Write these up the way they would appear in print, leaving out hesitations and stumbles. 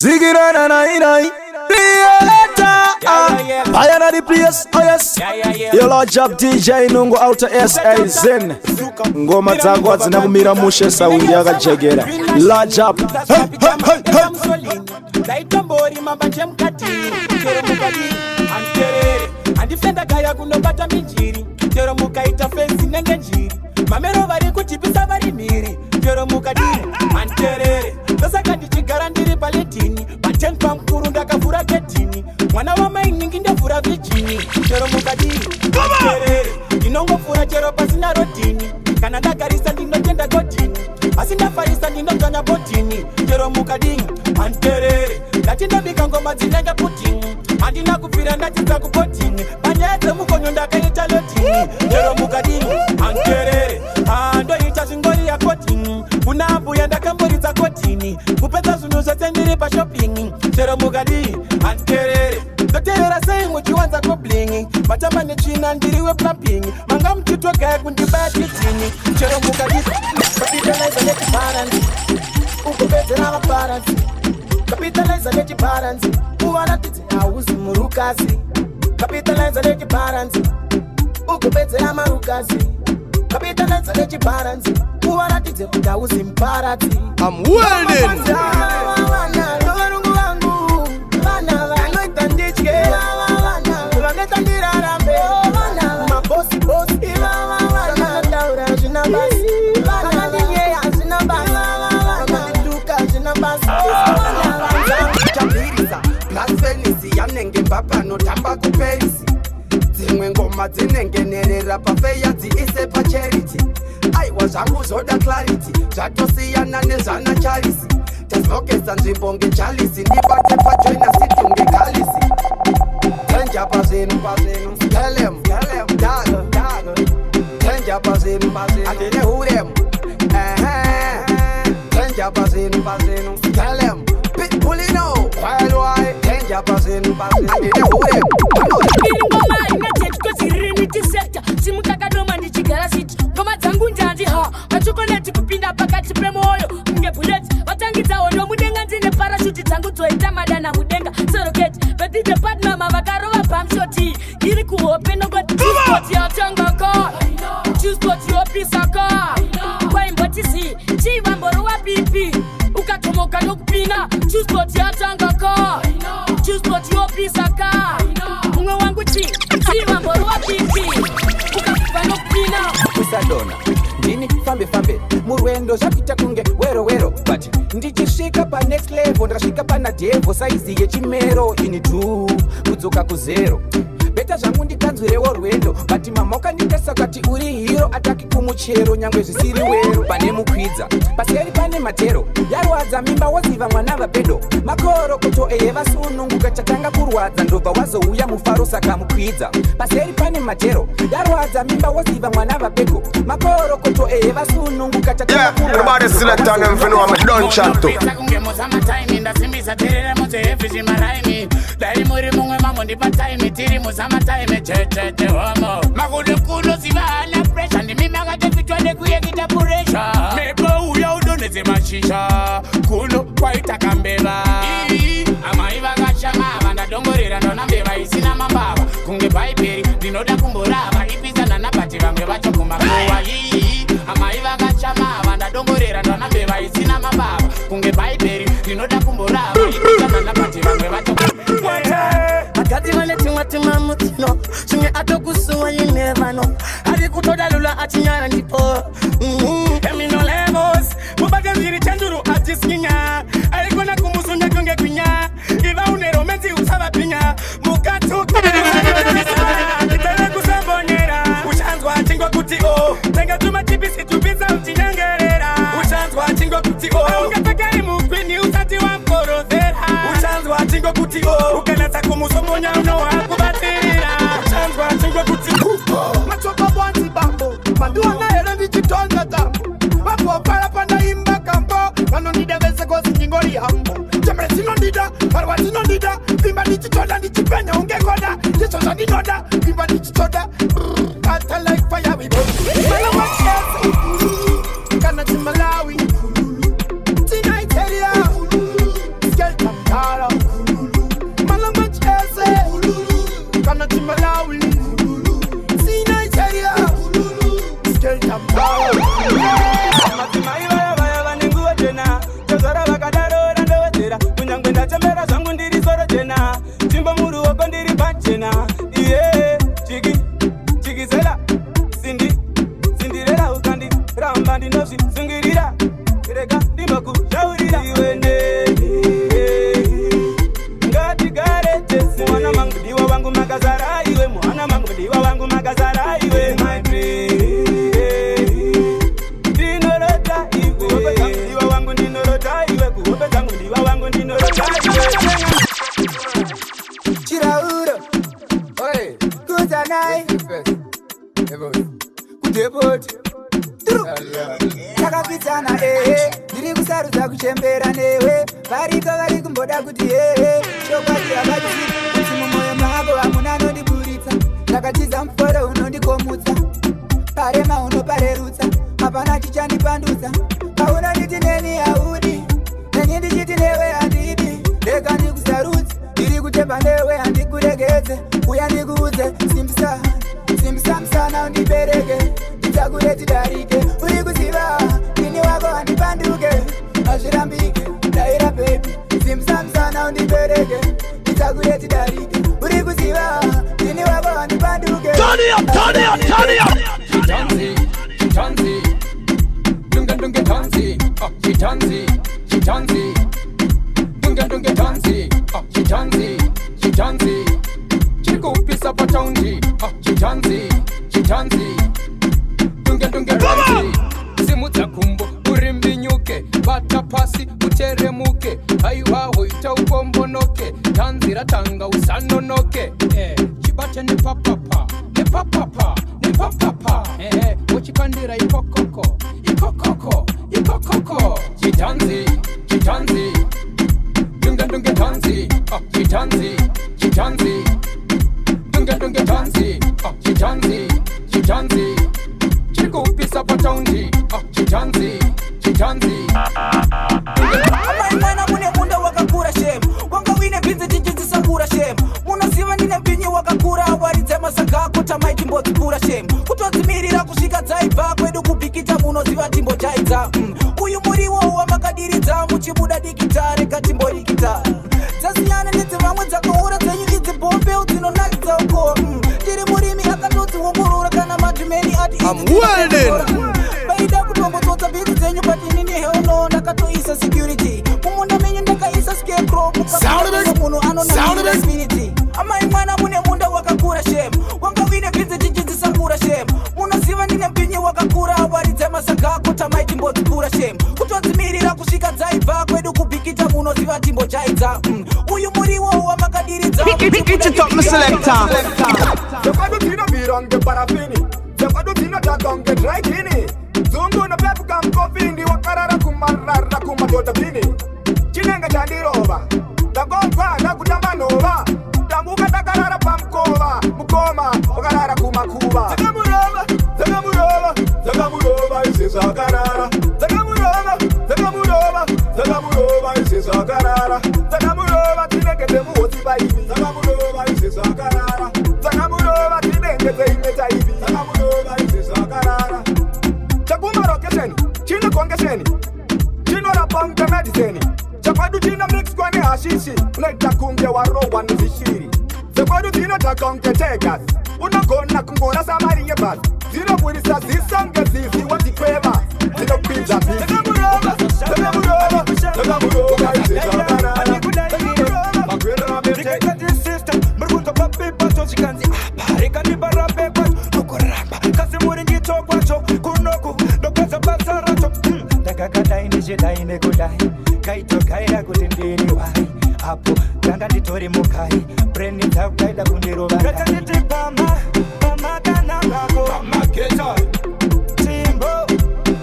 Ziggy na na na na, I am the place, oh yes. Your Lord Job DJ Nungo Outer SA Zen. Ngoma zangu zinagumira mushe saundi yakajegera. Lord Job. Daitambori mabanje mkati, kero mukadi, anterere. Andifenda kaya kunobata minjiri, kero mukaita fensi nenge njiri. Mamero vari kutipisa vari miri, kero mukadi, anterere. Sasa kandi chigarandiri paletini, baten pamkuru ndakavura getini. Mwana wa mainingi ndavura vijini, kero mukadi, anterere. Inongofura chero pasina rotini, kana ndakarisa ndinotenda gotini. Asinda farisa ndinotanya botini, kero mukadi, anterere. Latinda bikango madzinenge putini, andina kupira ndatiza kupotini. Banyete mukonyo ndakaita lotini, kero mukadi, anterere. Ando ita zingori ya kotini, unabuya ndakamburitsa kotini. Kupeza zunu zote ndiri pa shopping, kero mukadi, anterere. Doterera sei muchiwanza koblingi, matamba nechina ndiriwe plumping. Manga mtutwa kaya kundibaya titini, kero mukadi. Capitalize let it balance, ukubetera mabalance. Capitalize let it balance, uwana titi auzi murukasi. Capitalize let it balance, ukubetera marukasi. Capitalize let it balance, uwana titi auzi mparati. I'm winning. Yanenge papa no tamba kuperisi. Zimwe ngoma dzinengenerera pafeya dziise pacharity. Aiwa zvangu zvoda clarity, zvatosiyana nezvana charisi. Tazokesa nzvimbo ngechalisi, ndibate pajoina city ngegalisi. Tenja pazvinu, skelem, dago. Tenja pazvinu, atine huremu. Tenja pazvinu, skelem, pitbullino, why? Tenja pazvinu, atine huremu. Ngoma imetechiko zirini tiseta, simukakadoma ndichigara siti. Ngoma dzangu njanzi ha, vachokoleti kupinda pakati pemoyo. Unge bullet, vatangidza hondo mudenga ndine parashuti dzangu dzoita madana mudenga. Soroketi, betite partner mavakarova pamshoti. Iri kuhope nogoti, choose what yatanga ka. Choose what yopisa ka. Kwa imbotisi, chivamboro wa pipi. Ukatomoka nokupina, choose what yatanga ka. Choose what yopisa ka. Mwe wangu chivamboro wa pipi. Ukakupa nokupina. Kusadona, ndini fambe murwendo zvapita kunge wero but ndichisvika pa next level ndasvika pana devil saizi yechimero ini tu kudzoka kuzero. Beta zvangu ndikanzwirewo rwendo but mama ukanditesa kati uri hero ataki kumuchero nyangwe zvisiri wero. Pane mukwidza paseri pane matero yarwadza mimba woziva mwana vapedo makorokoto eyevasununguka chatanga kurwadza ndobva wazouya mufaro saka mukwidza paseri pane matero yarwadza mimba woziva mwana vapedo makorokoto eyevasununguka chatanga kurwadza. Everybody select on them for no I'm done chat to. Summertime, che homo. Magude kuno sivana pressure. Ndi mimi akatefitwende kuyekita pressure. Mebo uya udoneze mashisha. Kuno kwaita kambeba. Amaiva kashama vanda dongorera ndona mbeva isina mambava. Kunge baiperi ndinoda kumborava. Ipizana napati vamwe vacho kumakuwa. Amaiva kashama vanda dongorera ndona mbeva isina mambava. Kunge baiperi ndinoda kumborava. Ipizana napati vamwe vacho kumakuwa. Akati wane tima mutino, chunge atokusuwa you never know. Hadi kutoda lula achinyara ndipo. Emino levels, mubage mjiri chanduru achiskinya. Alikona kumusunya kunge kwinya. Iva unero mezi usaba pinya. Mukatuka itele kusambonyera. Uchanzwa chingwa kuti o. Tenga tuma chipisi tupiza uchinyangerera. Uchanzwa chingwa kuti o. Ungetakari mukwini usati wa mkorozera. Uchanzwa chingwa kuti o. Ukanata kumusomonya uno wakubatirira. Uchanzwa chingwa kuti o. Machoka bwanzi bambo. Manduwa na hero ndichitonga tambo. Wapo para panda imba kampo. Wano nidevese kosi nyingori hambo. Jamre sino nida, parwa sino nida. Bimba ndichitonda ndichipenya ungekoda. Jisoza ninoda, bimba ndichitonda. Kata like fire we burn. Mala watch out. Kana chimalawi. Tina Italia. Skelta Kampala Malanga Chese Kana Timalawi Si Nigeria Skate Kampala Matima iwa ya nenguwa jena Chozora wakadaro randowetera Kunyangwenda chembera zangu ndiri soro jena Chimba muru wako ndiri panchena Chigi zela Cinderella ukandi Ramba ndinoshi Sungirira Kireka ndimaku Shaurira Iwene Ngati garete Mwana mangu diwa wangu magazara iwe Mwana mangu diwa wangu magazara iwe My baby Ndinorota iwe Kuhope zangu diwa wangu ndinorota iwe Kuhope zangu diwa wangu ndinorota iwe Chirauro Oi Kuzanai Kudepoti Takapitsana ndiri kusarudza kuchembera newe variko vari kumboda kuti chokwadi akati kuti mumwoyo mako hamuna anondiburitsa ndakatiza muforo unondikomutsa parema unoparerutsa hapana chichandipandutsa paunonditi neni haudi neni ndichiti newe handidi rega ndikusarudzi ndiri kutemba newe handikuregedze uya ndikuudze simbisa msana undibereke nditakureti darike uri kuziva ini wako handipanduke hazvirambike daira bebi simbisa msana undibereke nditakureti darike uri kuziva ini wako handipanduke Chitanzi Dunga tanzi Chitanzi Dunga tanzi Chitanzi Chikupisa pataundi Chitanzi Dunga tanzi Simutsa kumbo urimbinyuke Bata pasi uteremuke Haiwaho itaugombonoke Tanzi ratanga usanonoke Chibate ni papapa Ochikandira ikokoko Chitanzi Dunga tanzi Chitanzi Dunga tanzi Chitanzi Chikupisa pataundi Chitanzi Amaimana mune munda wakakura shem Wanga wine binze chichizisakura shem Munasiva nine binyi wakakura Waridze masaka kuta maiti mbodzi kura shem Kutodzimirira kusvika dzaibva Kwedu kubhikita munoziva timbo jaidza Uyu muriwo wamakadiridza Muchibuda dikita rega timbo rikita Dzasiyana nedzevamwe dzakaura dzenyu idzi bombe udzinonakidza uko Tiri murimi akandodzi wongorora kana madhimeni ati Baida kutombotodza bhizi dzenyu patinini heuno ndakatoisa security Mumunda menyu ndakaisa scarecrow Munhu anonamira spiriti Amai mwana mune munda wakakura shem Wanga wine bhizi chichizisakura shem Munoziva ndine mpinyi wakakura Waridze masaka kuta maiti mbodzi kura shem Kutodzimirira kusvika dzaibva Kwedu kubhikita munoziva timbo jaidza Uyu muriwo wamakadiridza Zekwadu tina vironge parafini Zekwadu tina tagonge dry kini Zungu na pepu kamkofindi Wakarara kumarara kumadota vini Chinenge chandirova Dagongwa na kutamba nova Damuka dakarara pamkova Mukoma wakarara kumakuva Zagamurova isisa karara Zagamurova isisa karara Zagamurova tinengete muhoti baibi Zagamurova isisa karara Zagamurova tinengete imeta ibi Zagamurova isisa karara Chakumarokeseni, chino kongesheni Chino rapange mediceni Chakwadu chino mix kwane hashishi Leta kunge warowa nizishiri Zekwadu chino takonge tegas Unagona kungona samari yebas Zino purisa zisonge zizi wazikweba Zino pinja bizi Zagamurova isisa karara Magwera bete Murgunto papi pacho chikanzi Parika ni barabe kwa Nukoramba Kasi muringito kwacho Kunoku Dokaza basaracho Takakadai nishidai nekudai Kaito kaira kutindini wai Apo Kanga nitori mukai Breni taukaida kundiruva Kata niti pama kana bako Pama keta Timbo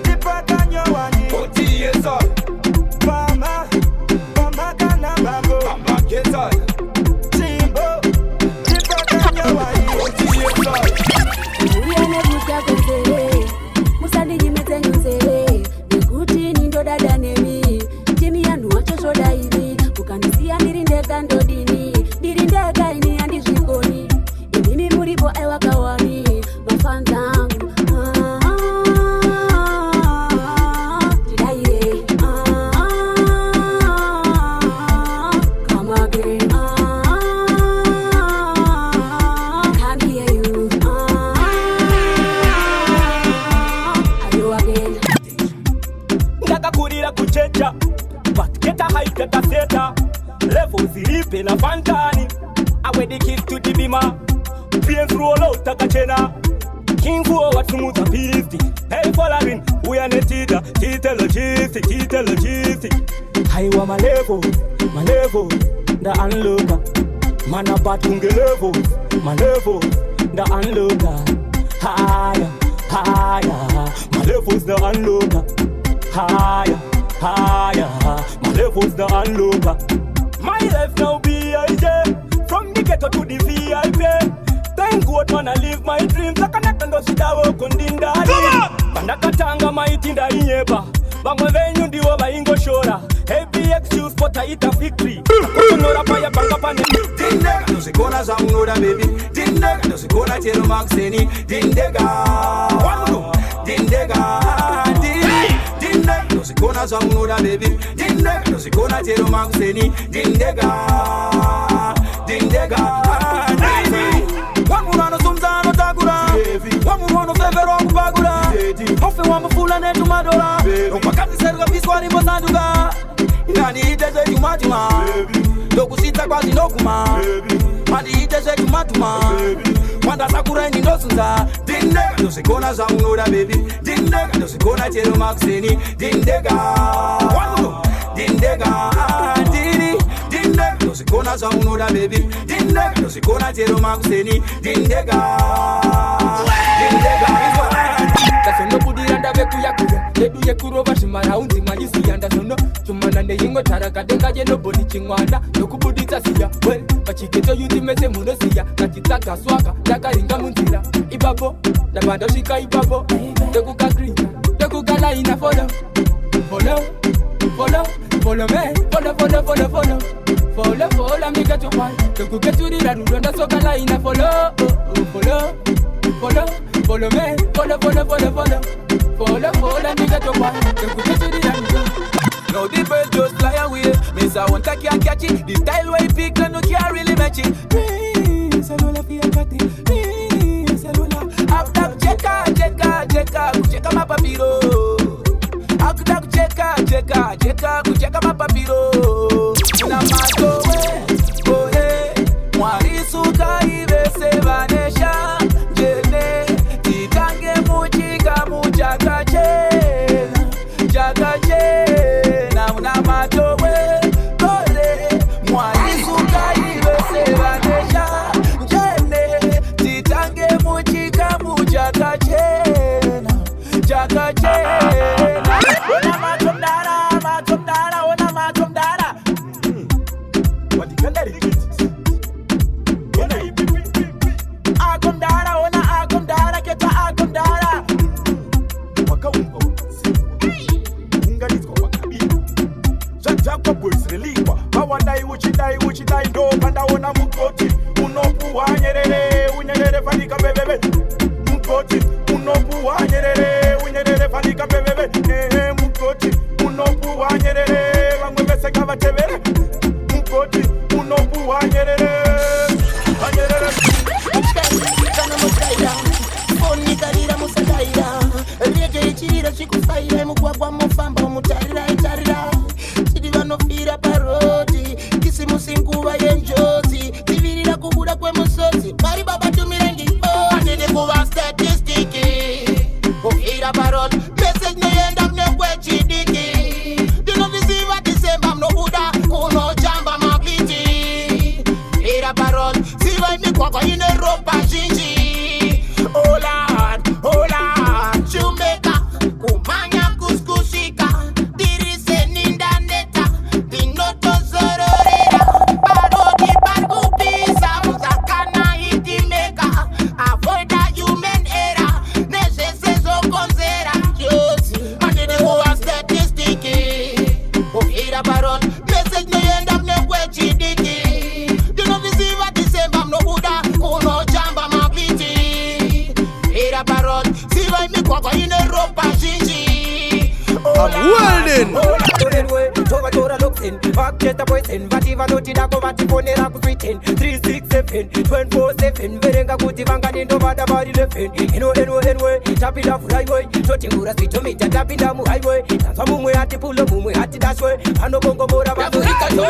Tipata nyawani Oti yesa Pama kana bako Pama keta Timbo Tipata nyawani Oti yesa Uriane buta konsere Musandi jimete nyonsere Nikuti nindo dada nemi Jemi yanu wacho shoda hivi Ukanisia ni ndandodini ndiri ndega ini handizvikoni inini muripo aiwakawani mafanzangu tidaire come again can't hear you are you again ndakakurira kuchecha but get a high get a theta level ziripe na fantani awe the kids to the bima pains roll out takachena king for what smooth and beasty hey following we are netida tita logistic I want my level the unlooker man about kunge level my level the unlooker higher my levels the unlooker higher my levels the unlooker my life now B.I.J. From the ghetto to the VIP. Thank God man I live my dreams. Lakanaka ndo sidawo kundindali Pandakatanga maitinda inyeba Bangwa venyu ndiwo baingo shora Heavy excuse for taita victory Kutunora paya banga pane Dindega Nusikona zamunoda baby Dindega Nusikona tero maxeni Dindega Wango Dindega Dindega Nusikona zamunoda baby Dindega Nusikona tero maxeni Dindega Wamurano sumzano tagura Wamurano fevero kupagura Mofe wamufula netu madola Wakati serga biswari mosanduga Nani iteze jumatima Dokusita kwa zinokuma Mandi iteze jumatuma Wanda sakura ni nosunza Dindega Nusikona za unoda baby Dindega Nusikona tero maxeni Dindega Dindega Dindega Nusikona za unoda baby Dindega Nusikona tero maxeni Dindega Kasono budiranda beku yakuya Ledu yekuro bashimara unzi majisi yanda sono Chumana ne yingo taraka denga jeno boni chingwanda Noku budita siya Well, pachiketo yuti mese muno siya Nakitaka swaka, daka ringa munzira Ibabo, nabanda shika ibabo Deku kagrina, deku kala ina follow me, follow me get your one Deku get to the radu, nda so kala ina follow me, follow me get your one Deku get to the radu. Now the bird just fly away Miss I want to can't catch it The style way pick and no can't really match it Salula fi akati Salula After cheka mapapiro After cheka mapapiro Una mato Mwari suka ibe sevanesha Jene Titange muchika muchaka chena Una mato Mwari suka ibe sevanesha Jene Titange muchika muchaka chena Ona matomdara Watikanda rikiti Ona ipipi Akomdara, ona akomdara Keta akomdara Waka unga Unganizwa wakabiru Jajaka boys relikwa Hawadai uchidai ndo Panda ona mukoti Unopu wanyerere Unyerere fanika bebebe Mukoti Unopu wanyerere fanika bebebe Mukoti Unopu wanyerere Wangwe bese kava tevere Mukoti Unopu wanyerere Kana musaira Oni karira musadaira Rege ichira chikufaira Mugwagwa mufamba mutarira Chidi vanofira parodi Kisi musinguva yenjozi Tivirira kubuda kwe musozi Mari baba tumirengi Andene kuwa statistiki Ufira parodi Message neyenda mnekwe chidiki Dino visiva disemba mnobuda Kuno jamba mabiti Ufira parodi Siva imikwakwa ine ropa jinji Oh Lord Jamaica Kumanya kuskusika Dirise ninda neta Dinoto zororera Paro poison. Forget the poison. Vativa no tidako vatifonera kusweeten. 367 24/7. Verenga kuti vanganindo vada vari lefen. Anyway, tapinda highway. Totingura sitomita tapinda mu highway. Tanzwa mumwe ati pulo mumwe ati dashwe. Anobongo mora vavurika to.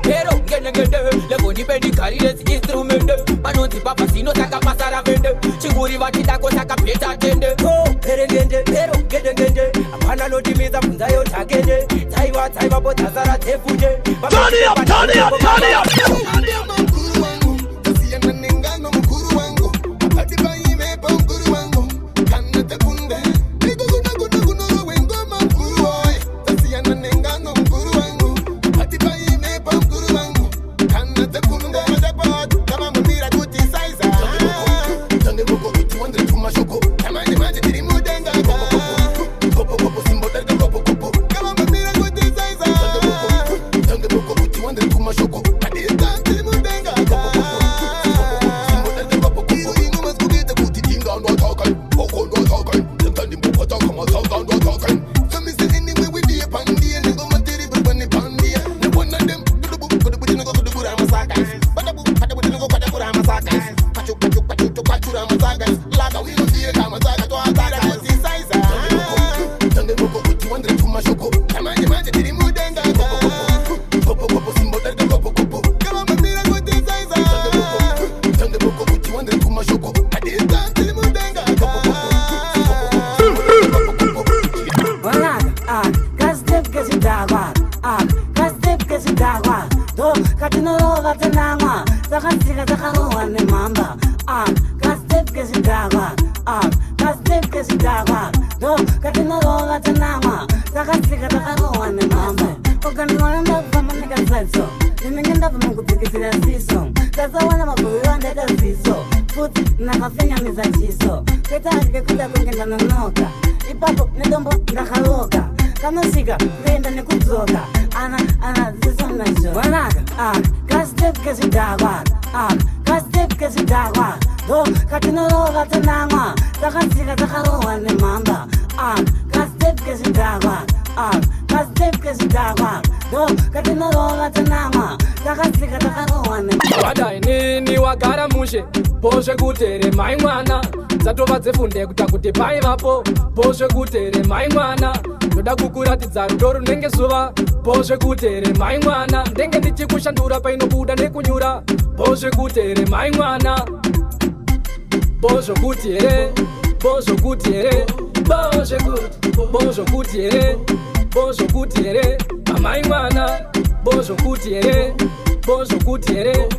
Pero ngende levo dipendi carries instrument. Panonzi papa sino saka pasara vende. Chinguri vatidako saka peta tende. Perengende pero ngende. Apana no dimiza punza yo takende. Taiva botazara tefuje. Turn it up. Funde kutakuti pai vapo posve kutere mai mwana ndoda kukuratidza rudo runenge zuva posve kutere mai mwana ndenge ndichikushandura painobuda nekunyura posve kutere mai mwana posve kuti here posve kuti here posve kuti here posve kuti here amai mwana posve kuti here posve kuti here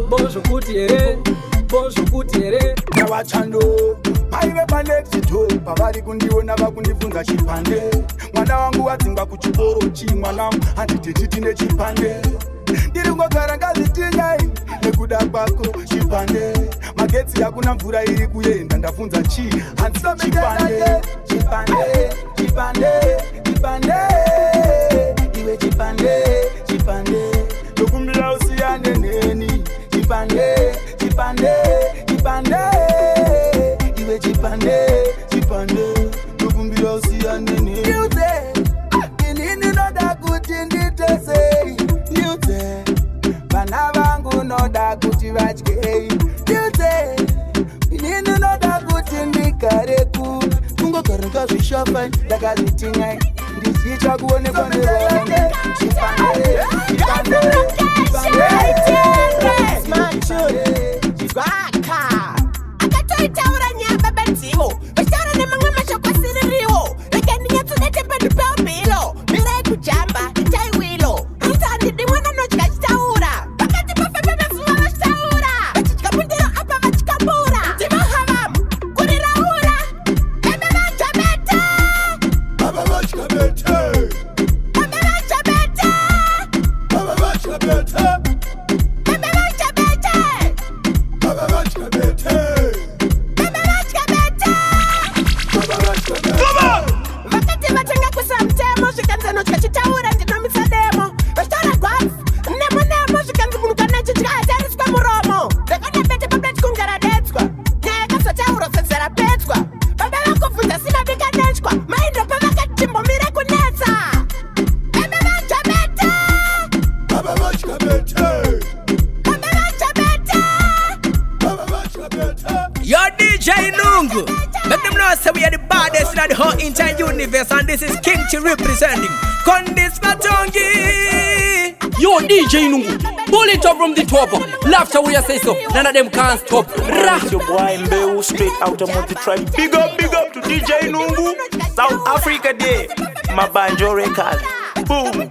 posve kuti here bozvukutire navachando paive palexito pavari kundiona vakundifunza chipande mwana wangu wadzingwa kuchikoro chi mwana wangu handiteti nechipande ndiri ngogara ngazitinyai nekuda kwako chipande magetsi yakuna mvura iri kuenda ndafunza chi handisachipande iwe chipande ndokumbira usiyane neni chipande iwe chipande ndokumbira usiyane neni inini noda kuti nditesei ndiute vana vangu noda kuti vadyei ndiute inini noda kuti ndigareku kungogareka zvishafai ndakazitinyai ndisicha kuonekwa nevanhu chipande akatoitaura nyamba badzivo vachitaura nemamwe mashoko asiririwo rega ndinyatsonete pandipeumbilo mirai kujamba itaiwilo rinzi handidi mwana nodya chitaura vakati pafambe mazuva vachitaura vachidya mundiro apa vachikambura ndivahavamu kuriraura bebe vajabete of the whole entire universe, and this is King Chi representing Kondis Matongi. Yo, DJ Nungu, pull it up from the top. Laughter where you say so, none of them can't stop. It's your boy Mbeu, straight out of Multi Tribe. Big up to DJ Nungu. South Africa Day, Mabanjo Record. Boom.